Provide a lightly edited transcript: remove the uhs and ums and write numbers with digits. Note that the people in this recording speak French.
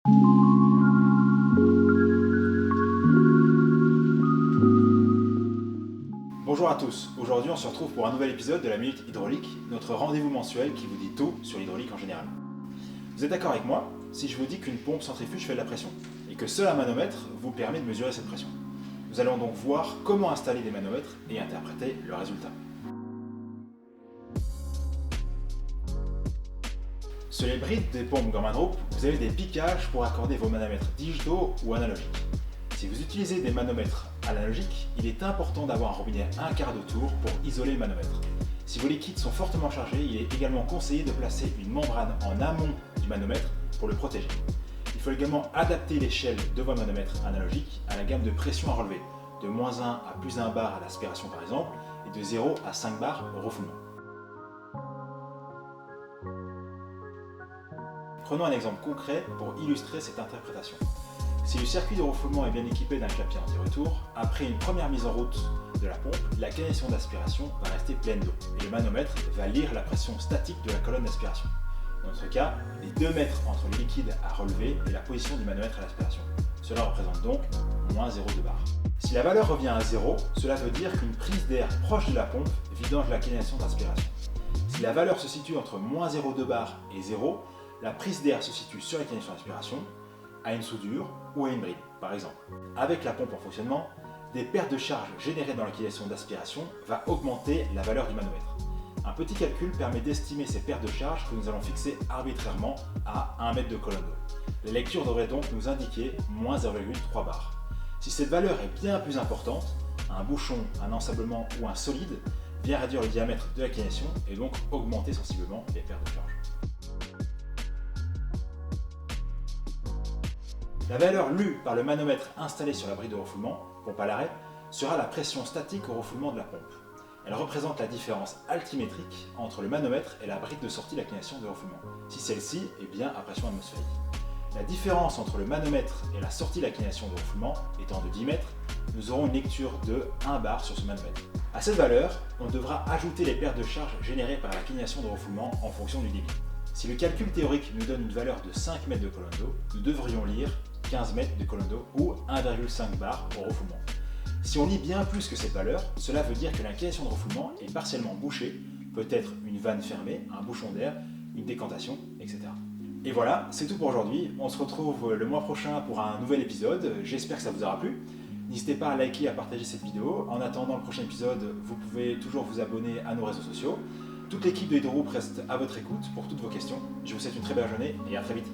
Bonjour à tous, aujourd'hui on se retrouve pour un nouvel épisode de la Minute Hydraulique, notre rendez-vous mensuel qui vous dit tout sur l'hydraulique en général. Vous êtes d'accord avec moi si je vous dis qu'une pompe centrifuge fait de la pression et que seul un manomètre vous permet de mesurer cette pression? Nous allons donc voir comment installer des manomètres et interpréter le résultat. Sur les brides des pompes Gorman-Rupp, vous avez des piquages pour accorder vos manomètres digitaux ou analogiques. Si vous utilisez des manomètres analogiques, il est important d'avoir un robinet un quart de tour pour isoler le manomètre. Si vos liquides sont fortement chargés, il est également conseillé de placer une membrane en amont du manomètre pour le protéger. Il faut également adapter l'échelle de vos manomètres analogiques à la gamme de pression à relever, de -1 à +1 bar à l'aspiration par exemple, et de 0 à 5 bars au refoulement. Prenons un exemple concret pour illustrer cette interprétation. Si le circuit de refoulement est bien équipé d'un clapier anti-retour, après une première mise en route de la pompe, la canalisation d'aspiration va rester pleine d'eau et le manomètre va lire la pression statique de la colonne d'aspiration. Dans notre cas, les 2 mètres entre le liquide à relever et la position du manomètre à l'aspiration. Cela représente donc -0,2 bar. Si la valeur revient à 0, cela veut dire qu'une prise d'air proche de la pompe vidange la canalisation d'aspiration. Si la valeur se situe entre -0,2 bar et 0, la prise d'air se situe sur la canalisation d'aspiration, à une soudure ou à une bride, par exemple. Avec la pompe en fonctionnement, des pertes de charge générées dans la canalisation d'aspiration va augmenter la valeur du manomètre. Un petit calcul permet d'estimer ces pertes de charge que nous allons fixer arbitrairement à 1 mètre de colonne d'eau. La lecture devrait donc nous indiquer -0,3 bar. Si cette valeur est bien plus importante, un bouchon, un ensablement ou un solide vient réduire le diamètre de la canalisation et donc augmenter sensiblement les pertes de charge. La valeur lue par le manomètre installé sur la bride de refoulement, pompe à l'arrêt, sera la pression statique au refoulement de la pompe. Elle représente la différence altimétrique entre le manomètre et la bride de sortie de la canalisation de refoulement, si celle-ci est bien à pression atmosphérique. La différence entre le manomètre et la sortie de la canalisation de refoulement étant de 10 mètres, nous aurons une lecture de 1 bar sur ce manomètre. À cette valeur, on devra ajouter les pertes de charge générées par la canalisation de refoulement en fonction du débit. Si le calcul théorique nous donne une valeur de 5 mètres de colonne d'eau, nous devrions lire 15 mètres de colonne d'eau ou 1,5 bar au refoulement. Si on lit bien plus que cette valeur, cela veut dire que la canalisation de refoulement est partiellement bouchée, peut-être une vanne fermée, un bouchon d'air, une décantation, etc. Et voilà, c'est tout pour aujourd'hui. On se retrouve le mois prochain pour un nouvel épisode. J'espère que ça vous aura plu. N'hésitez pas à liker et à partager cette vidéo. En attendant le prochain épisode, vous pouvez toujours vous abonner à nos réseaux sociaux. Toute l'équipe de Hydrorup reste à votre écoute pour toutes vos questions. Je vous souhaite une très belle journée et à très vite.